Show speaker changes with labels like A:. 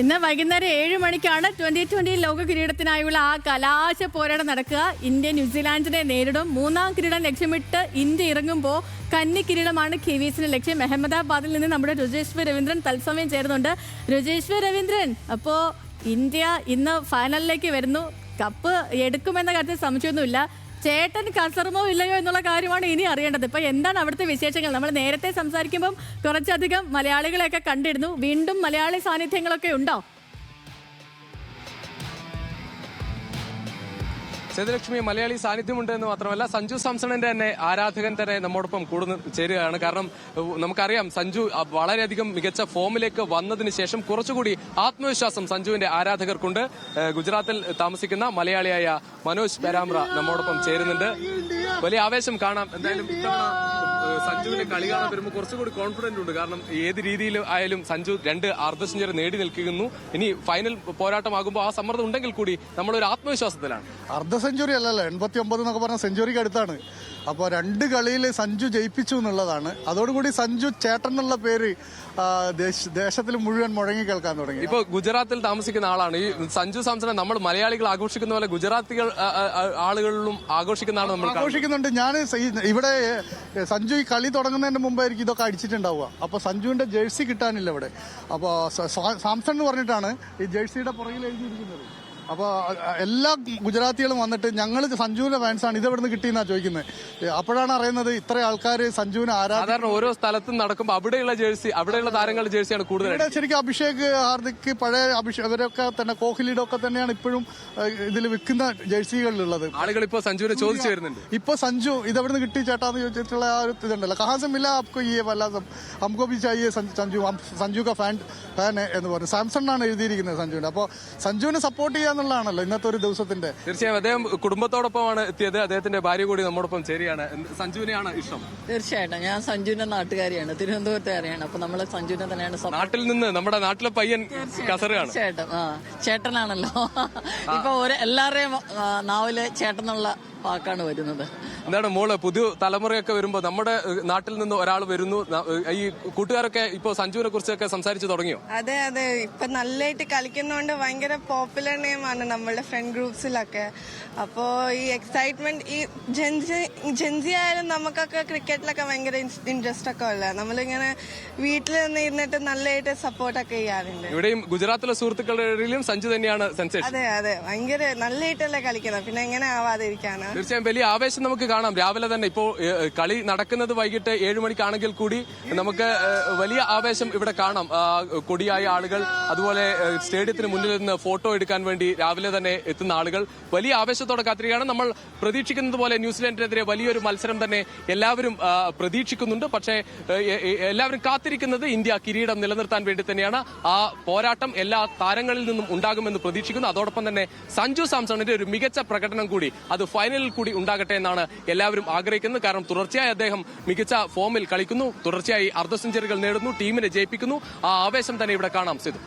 A: ഇന്ന് വൈകുന്നേരം 7 മണിക്കാണ് 2020 ലോക കിരീടത്തിനായുള്ള ആ കലാശ പോരാട്ടം നടക്കുക. ഇന്ത്യ ന്യൂസിലാൻഡിനെ നേരിടും. 3ാം കിരീടം ലക്ഷ്യമിട്ട് ഇന്ത്യ ഇറങ്ങുമ്പോൾ കന്നി കിരീടമാണ് കിവീസിന്റെ ലക്ഷ്യം. അഹമ്മദാബാദിൽ നിന്ന് നമ്മുടെ രുചേശ്വർ രവീന്ദ്രൻ തത്സമയം ചേരുന്നുണ്ട്. രുചേശ്വർ രവീന്ദ്രൻ, അപ്പോൾ ഇന്ത്യ ഇന്ന് ഫൈനലിലേക്ക് വരുന്നു. കപ്പ് എടുക്കുമെന്ന കാര്യത്തിൽ സംശയമൊന്നുമില്ല. ചേട്ടൻ കസർമോ ഇല്ലയോ എന്നുള്ള കാര്യമാണ് ഇനി അറിയേണ്ടത്. ഇപ്പൊ എന്താണ് അവിടുത്തെ വിശേഷങ്ങൾ? നമ്മൾ നേരത്തെ സംസാരിക്കുമ്പം കുറച്ചധികം മലയാളികളെയൊക്കെ കണ്ടിരുന്നു. വീണ്ടും മലയാളി സാന്നിധ്യങ്ങളൊക്കെ ഉണ്ടോ?
B: സേതുലക്ഷ്മി, മലയാളി സാന്നിധ്യമുണ്ട് എന്ന് മാത്രമല്ല സഞ്ജു സാംസണിന്റെ തന്നെ ആരാധകൻ തന്നെ നമ്മോടൊപ്പം ചേരുകയാണ്. കാരണം നമുക്കറിയാം സഞ്ജു വളരെയധികം മികച്ച ഫോമിലേക്ക് വന്നതിന് ശേഷം കുറച്ചുകൂടി ആത്മവിശ്വാസം സഞ്ജുവിന്റെ ആരാധകർക്കുണ്ട്. ഗുജറാത്തിൽ താമസിക്കുന്ന മലയാളിയായ മനോജ് പെരാമ്ര നമ്മോടൊപ്പം ചേരുന്നുണ്ട്. വലിയ ആവേശം കാണാം. എന്തായാലും ഇത്തവണ സഞ്ജുവിന്റെ കളി കാണാൻ വരുമ്പോൾ കുറച്ചുകൂടി കോൺഫിഡന്റ് ഉണ്ട്. കാരണം ഏത് രീതിയിൽ ആയാലും സഞ്ജു 2 അർദ്ധ സെഞ്ചുറി നേടി നിൽക്കുന്നു. ഇനി ഫൈനൽ പോരാട്ടമാകുമ്പോൾ ആ സമ്മർദ്ദം ഉണ്ടെങ്കിൽ കൂടി നമ്മളൊരു ആത്മവിശ്വാസത്തിലാണ്.
C: അർദ്ധ സെഞ്ചുറി അല്ലല്ലോ, 89 എന്നൊക്കെ പറഞ്ഞ സെഞ്ചുറിക്ക് അടുത്താണ്. അപ്പോൾ 2 കളിയിൽ സഞ്ജു ജയിപ്പിച്ചു എന്നുള്ളതാണ്. അതോടുകൂടി സഞ്ജു ചേട്ടൻ എന്നുള്ള പേര് ദേശത്തിൽ മുഴുവൻ മുഴങ്ങി കേൾക്കാൻ തുടങ്ങി.
B: ഇപ്പൊ ഗുജറാത്തിൽ താമസിക്കുന്ന ആളാണ് ഈ സഞ്ജു സാംസണെ. നമ്മൾ മലയാളികൾ ആഘോഷിക്കുന്ന പോലെ ഗുജറാത്തികൾ ആളുകളിലും ആഘോഷിക്കുന്നതാണ് നമ്മൾ
C: ആഘോഷിക്കുന്നുണ്ട്. ഞാൻ ഇവിടെ സഞ്ജു ഈ കളി തുടങ്ങുന്നതിന് മുമ്പായിരിക്കും ഇതൊക്കെ അടിച്ചിട്ടുണ്ടാവുക. അപ്പോൾ സഞ്ജുവിന്റെ ജേഴ്സി കിട്ടാനില്ല ഇവിടെ. അപ്പോൾ സാംസൺ എന്ന് പറഞ്ഞിട്ടാണ് ഈ ജേഴ്സിയുടെ പുറകിൽ എഴുതിയിരിക്കുന്നത്. അപ്പോൾ എല്ലാ ഗുജറാത്തികളും വന്നിട്ട് ഞങ്ങൾ സഞ്ജുവിന്റെ ഫാൻസാണ്, ഇത് എവിടുന്ന് കിട്ടിയെന്നാണ് ചോദിക്കുന്നത്. അപ്പോഴാണ് അറിയുന്നത് ഇത്ര ആൾക്കാർ സഞ്ജുവിനെ
B: സാധാരണ ഓരോ സ്ഥലത്തും നടക്കുമ്പോൾ അവിടെയുള്ള ജേഴ്സി, അവിടെയുള്ള താരങ്ങളുടെ ജേഴ്സിയാണ് കൂടുതൽ.
C: ശരിക്കും അഭിഷേക്, ഹാർദിക്, പഴയ അവരൊക്കെ തന്നെ, കോഹ്ലിയുടെ ഒക്കെ തന്നെയാണ് ഇപ്പോഴും ഇതിൽ വിൽക്കുന്ന ജേഴ്സികളിലുള്ളത്.
B: ആളുകൾ ഇപ്പോൾ സഞ്ജുവിനെ ചോദിച്ചു വരുന്നുണ്ട്.
C: ഇപ്പൊ സഞ്ജു ഇത് എവിടുന്ന് കിട്ടി ചേട്ടാന്ന് ചോദിച്ചിട്ടുള്ള ആ ഒരു ഇതുണ്ടല്ലോ. കഹാസമില്ല ആപ്കോ ഈ വല്ലാതെ ഹംകോ ബി ചാഹിയേ സഞ്ജു കാ ഫാൻ എന്ന് പറഞ്ഞു. സാംസണാണ് എഴുതിയിരിക്കുന്നത് സഞ്ജുവിന്റെ. അപ്പോൾ സഞ്ജുവിനെ സപ്പോർട്ട് ചെയ്യാന്നുള്ളതാണല്ലോ ഇന്നത്തെ ഒരു ദിവസത്തിന്റെ.
B: തീർച്ചയായും അദ്ദേഹം കുടുംബത്തോടൊപ്പമാണ് എത്തിയത്. അദ്ദേഹത്തിന്റെ ഭാര്യ കൂടി നമ്മോടൊപ്പം ചേരുകയാണ്. സഞ്ജുവിനെയാണ് ഇഷ്ടം?
D: തീർച്ചയായിട്ടും ഞാൻ സഞ്ജുവിന്റെ നാട്ടുകാരിയാണ്, തിരുവനന്തപുരത്തുകാരിയാണ്. അപ്പൊ നമ്മള് സഞ്ജുവിനെ തന്നെയാണ്.
B: നാട്ടിൽ നിന്ന് നമ്മുടെ നാട്ടിലെ പയ്യൻ കസറാണ്.
D: തീർച്ചയായിട്ടും ചേട്ടനാണല്ലോ. ഇപ്പൊ എല്ലാവരുടെയും നാവില് ചേട്ടനുള്ള വാക്കാണ് വരുന്നത്.
B: എന്താണ് മോള്, പുതിയ തലമുറയൊക്കെ വരുമ്പോ നമ്മുടെ നാട്ടിൽ നിന്ന് ഒരാൾ വരുന്നു, ഈ കൂട്ടുകാരൊക്കെ ഇപ്പൊ സഞ്ജുവിനെ കുറിച്ചൊക്കെ സംസാരിച്ചു തുടങ്ങിയോ?
E: അതെ അതെ, ഇപ്പൊ നല്ലതായിട്ട് കളിക്കുന്നോണ്ട് ഭയങ്കര പോപ്പുലർ നെയിമാണ് നമ്മളുടെ ഫ്രണ്ട് ഗ്രൂപ്പ്സിലൊക്കെ. അപ്പോ ഈ എക്സൈറ്റ്മെന്റ്, ഈ ജെൻസി ആയാലും നമുക്കൊക്കെ ക്രിക്കറ്റിലൊക്കെ ഭയങ്കര ഇൻട്രസ്റ്റ് ഒക്കെ ഉള്ള നമ്മളിങ്ങനെ വീട്ടിൽ നിന്ന് ഇരുന്നിട്ട് നല്ലതായിട്ട് സപ്പോർട്ടൊക്കെ ചെയ്യാറുണ്ട്.
B: ഇവിടെയും ഗുജറാത്തിലെ സുഹൃത്തുക്കളുടെ ഇടയിലും സഞ്ജു തന്നെയാണ് സെൻസേഷൻ.
E: അതെ അതെ, ഭയങ്കര നല്ലതായിട്ടല്ലേ കളിക്കുന്നത്, പിന്നെ എങ്ങനെ ആവാതിരിക്കാണ്.
B: തീർച്ചയായും വലിയ ആവേശം നമുക്ക് കാണാം. രാവിലെ തന്നെ ഇപ്പോൾ കളി നടക്കുന്നത് വൈകിട്ട് 7 മണിക്കാണെങ്കിൽ കൂടി നമുക്ക് വലിയ ആവേശം ഇവിടെ കാണാം. കൊടിയായ ആളുകൾ, അതുപോലെ സ്റ്റേഡിയത്തിന് മുന്നിൽ നിന്ന് ഫോട്ടോ എടുക്കാൻ വേണ്ടി രാവിലെ തന്നെ എത്തുന്ന ആളുകൾ വലിയ ആവേശത്തോടെ കാത്തിരിക്കുകയാണ്. നമ്മൾ പ്രതീക്ഷിക്കുന്നത് പോലെ ന്യൂസിലാൻഡിനെതിരെ വലിയൊരു മത്സരം തന്നെ എല്ലാവരും പ്രതീക്ഷിക്കുന്നുണ്ട്. പക്ഷേ എല്ലാവരും കാത്തിരിക്കുന്നത് ഇന്ത്യ കിരീടം നിലനിർത്താൻ വേണ്ടി തന്നെയാണ്. ആ പോരാട്ടം എല്ലാ താരങ്ങളിൽ നിന്നും ഉണ്ടാകുമെന്ന് പ്രതീക്ഷിക്കുന്നു. അതോടൊപ്പം തന്നെ സഞ്ജു സാംസണിന്റെ ഒരു മികച്ച പ്രകടനം കൂടി അത് ഫൈനലിൽ കൂടി ഉണ്ടാകട്ടെ എന്നാണ് എല്ലാവരും ആഗ്രഹിക്കുന്നത്. കാരണം തുടർച്ചയായി അദ്ദേഹം മികച്ച ഫോമിൽ കളിക്കുന്നു, തുടർച്ചയായി അർദ്ധ സെഞ്ചുറികൾ നേടുന്നു, ടീമിനെ ജയിപ്പിക്കുന്നു. ആ ആവേശം തന്നെ ഇവിടെ കാണാം. സിധു.